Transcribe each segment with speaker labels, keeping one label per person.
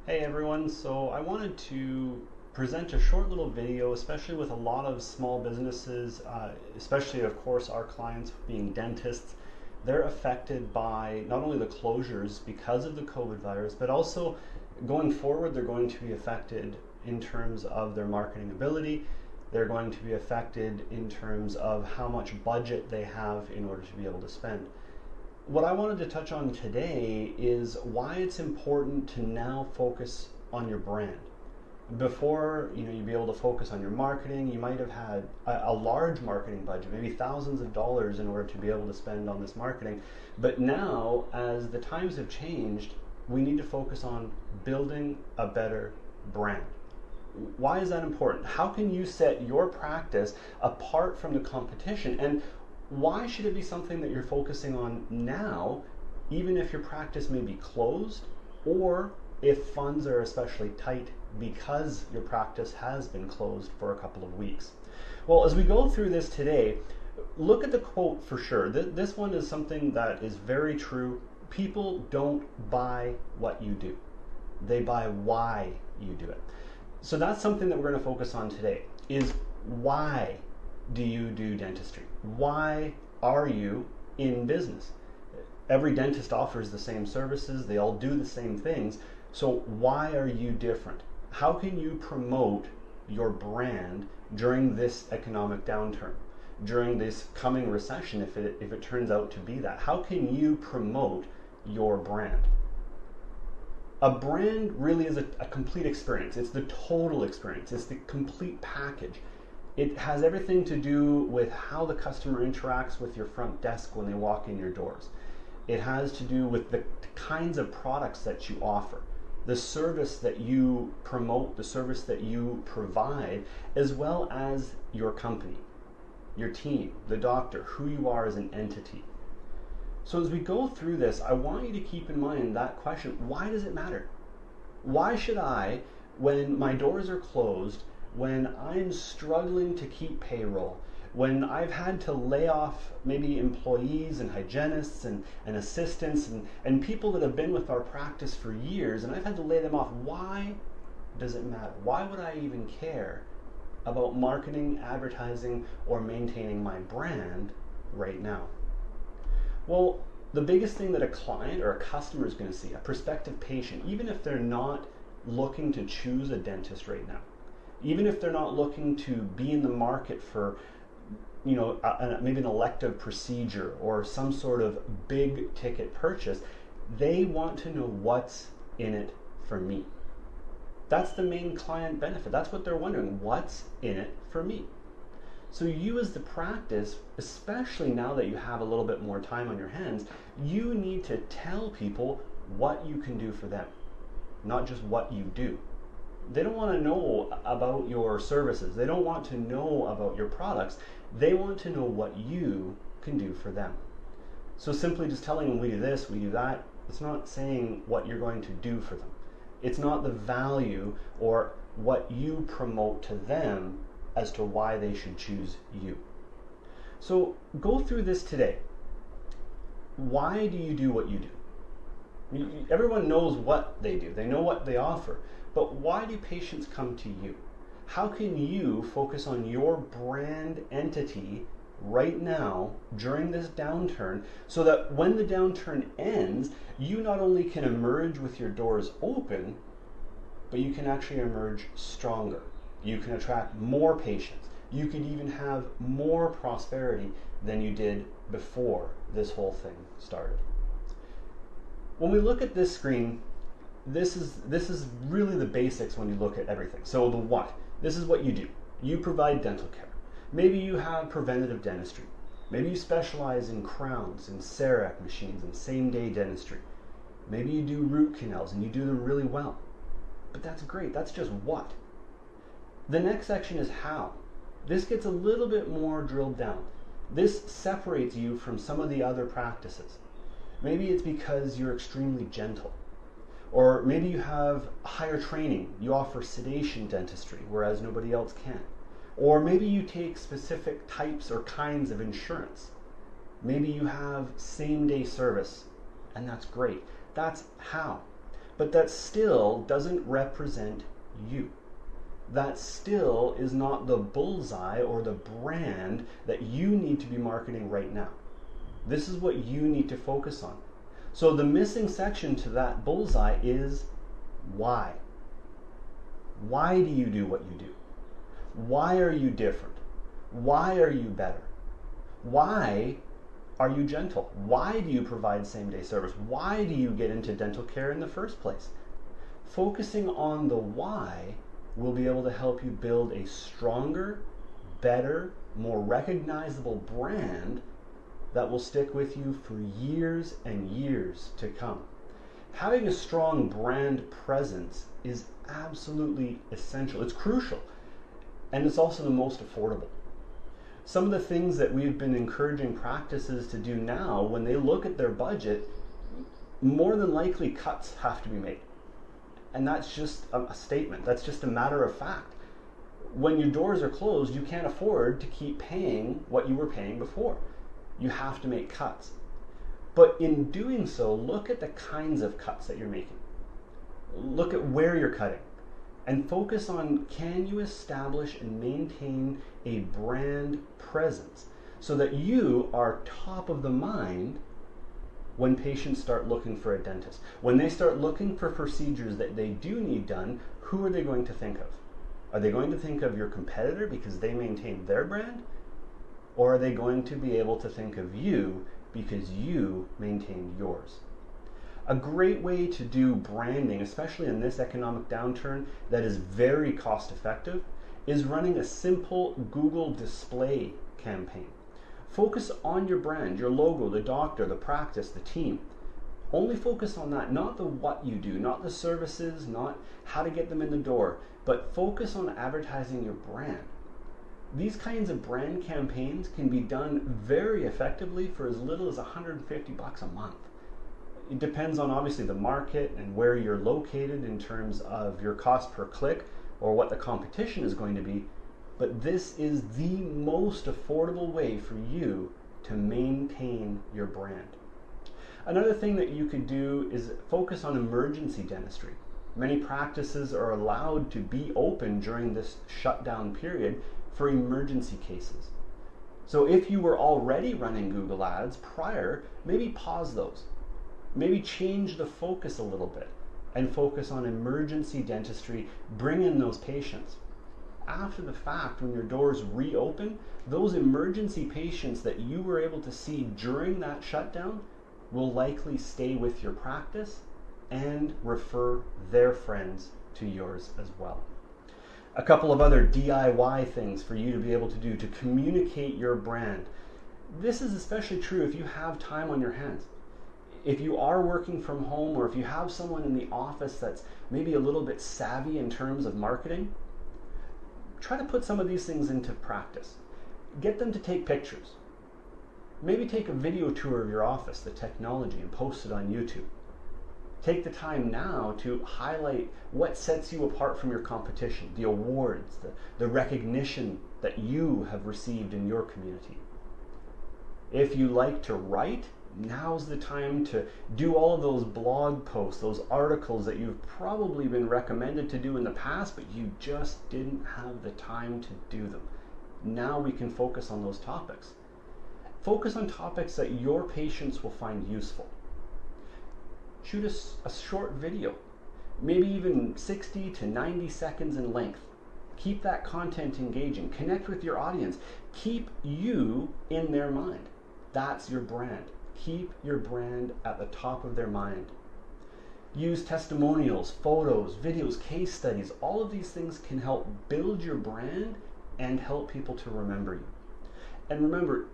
Speaker 1: Hey everyone, so I wanted to present a short little video, especially with a lot of small businesses, especially of course our clients being dentists. They're affected by not only the closures because of the COVID virus, but also going forward they're going to be affected in terms of their marketing ability. They're going to be affected in terms of how much budget they have in order to be able to spend. What I wanted to touch on today is why it's important to now focus on your brand. Before, you'd be able to focus on your marketing. You might have had a large marketing budget, maybe thousands of dollars in order to be able to spend on this marketing. But now, as the times have changed, we need to focus on building a better brand. Why is that important? How can you set your practice apart from the competition? And why should it be something that you're focusing on now, even if your practice may be closed or if funds are especially tight because your practice has been closed for a couple of weeks? Well, as we go through this today, look at the quote for sure. This one is something that is very true. People don't buy what you do. They buy why you do it. So that's something that we're going to focus on today, is why do you do dentistry? Why are you in business? Every dentist offers the same services, they all do the same things. So why are you different? How can you promote your brand during this economic downturn, during this coming recession, if it turns out to be that? How can you promote your brand? A brand really is a complete experience. It's the total experience. It's the complete package. It has everything to do with how the customer interacts with your front desk when they walk in your doors. It has to do with the kinds of products that you offer, the service that you promote, the service that you provide, as well as your company, your team, the doctor, who you are as an entity. So as we go through this, I want you to keep in mind that question: why does it matter? Why should I, when my doors are closed, when I'm struggling to keep payroll, when I've had to lay off maybe employees and hygienists and assistants and people that have been with our practice for years, and I've had to lay them off, why does it matter? Why would I even care about marketing, advertising, or maintaining my brand right now? Well, the biggest thing that a client or a customer is going to see, a prospective patient, even if they're not looking to choose a dentist right now, even if they're not looking to be in the market for, maybe an elective procedure or some sort of big ticket purchase, they want to know what's in it for me. That's the main client benefit. That's what they're wondering. What's in it for me? So you as the practice, especially now that you have a little bit more time on your hands, you need to tell people what you can do for them, not just what you do. They don't want to know about your services. They don't want to know about your products. They want to know what you can do for them. So simply just telling them we do this, we do that, it's not saying what you're going to do for them. It's not the value or what you promote to them as to why they should choose you. So go through this today. Why do you do what you do? Everyone knows what they do. They know what they offer. But why do patients come to you? How can you focus on your brand entity right now during this downturn so that when the downturn ends, you not only can emerge with your doors open, but you can actually emerge stronger. You can attract more patients. You could even have more prosperity than you did before this whole thing started. When we look at this screen, this is really the basics when you look at everything. So the what. This is what you do. You provide dental care. Maybe you have preventative dentistry. Maybe you specialize in crowns and CEREC machines and same-day dentistry. Maybe you do root canals and you do them really well. But that's great. That's just what. The next section is how. This gets a little bit more drilled down. This separates you from some of the other practices. Maybe it's because you're extremely gentle. Or maybe you have higher training. You offer sedation dentistry, whereas nobody else can. Or maybe you take specific types or kinds of insurance. Maybe you have same-day service, and that's great. That's how. but that still doesn't represent you. That still is not the bullseye or the brand that you need to be marketing right now. This is what you need to focus on. So the missing section to that bullseye is why. Why do you do what you do? Why are you different? Why are you better? Why are you gentle? Why do you provide same-day service? Why do you get into dental care in the first place? Focusing on the why will be able to help you build a stronger, better, more recognizable brand that will stick with you for years and years to come. Having a strong brand presence is absolutely essential. It's crucial, and it's also the most affordable. Some of the things that we've been encouraging practices to do now, when they look at their budget, more than likely cuts have to be made. And that's just a statement. That's just a matter of fact. When your doors are closed, you can't afford to keep paying what you were paying before. You have to make cuts. But in doing so, look at the kinds of cuts that you're making. Look at where you're cutting. And focus on, can you establish and maintain a brand presence so that you are top of the mind when patients start looking for a dentist. When they start looking for procedures that they do need done, who are they going to think of? Are they going to think of your competitor because they maintain their brand? Or are they going to be able to think of you because you maintain yours? A great way to do branding, especially in this economic downturn that is very cost effective, is running a simple Google display campaign. Focus on your brand, your logo, the doctor, the practice, the team. Only focus on that, not the what you do, not the services, not how to get them in the door, but focus on advertising your brand. These kinds of brand campaigns can be done very effectively for as little as $150 a month. It depends on obviously the market and where you're located in terms of your cost per click or what the competition is going to be, but this is the most affordable way for you to maintain your brand. Another thing that you could do is focus on emergency dentistry. Many practices are allowed to be open during this shutdown period for emergency cases. So if you were already running Google Ads prior, maybe pause those. Maybe change the focus a little bit and focus on emergency dentistry, bring in those patients. After the fact, when your doors reopen, those emergency patients that you were able to see during that shutdown will likely stay with your practice and refer their friends to yours as well. A couple of other DIY things for you to be able to do to communicate your brand. This is especially true if you have time on your hands. If you are working from home, or if you have someone in the office that's maybe a little bit savvy in terms of marketing, try to put some of these things into practice. Get them to take pictures. Maybe take a video tour of your office, the technology, and post it on YouTube. Take the time now to highlight what sets you apart from your competition, the awards, the recognition that you have received in your community. If you like to write, now's the time to do all of those blog posts, those articles that you've probably been recommended to do in the past, but you just didn't have the time to do them. Now we can focus on those topics. Focus on topics that your patients will find useful. Shoot a short video, maybe even 60 to 90 seconds in length. Keep that content engaging. Connect with your audience. Keep you in their mind. That's your brand. Keep your brand at the top of their mind. Use testimonials, photos, videos, case studies. All of these things can help build your brand and help people to remember you. And remember,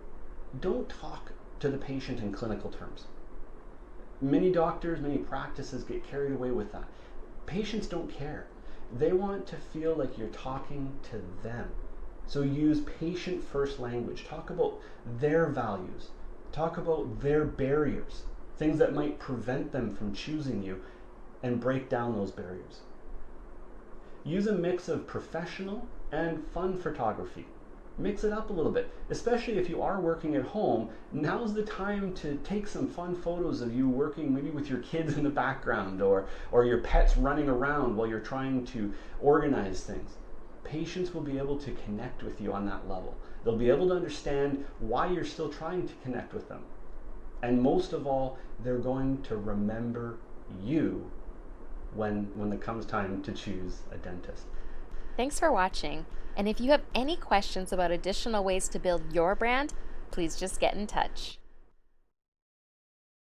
Speaker 1: don't talk to the patient in clinical terms. Many doctors, many practices get carried away with that. Patients don't care. They want to feel like you're talking to them. So use patient-first language. Talk about their values. Talk about their barriers, things that might prevent them from choosing you, and break down those barriers. Use a mix of professional and fun photography. Mix it up a little bit, especially if you are working at home. Now's the time to take some fun photos of you working maybe with your kids in the background, or your pets running around while you're trying to organize things. Patients will be able to connect with you on that level. They'll be able to understand why you're still trying to connect with them. And most of all, they're going to remember you when it comes time to choose a dentist.
Speaker 2: Thanks for watching. And if you have any questions about additional ways to build your brand, please just get in touch.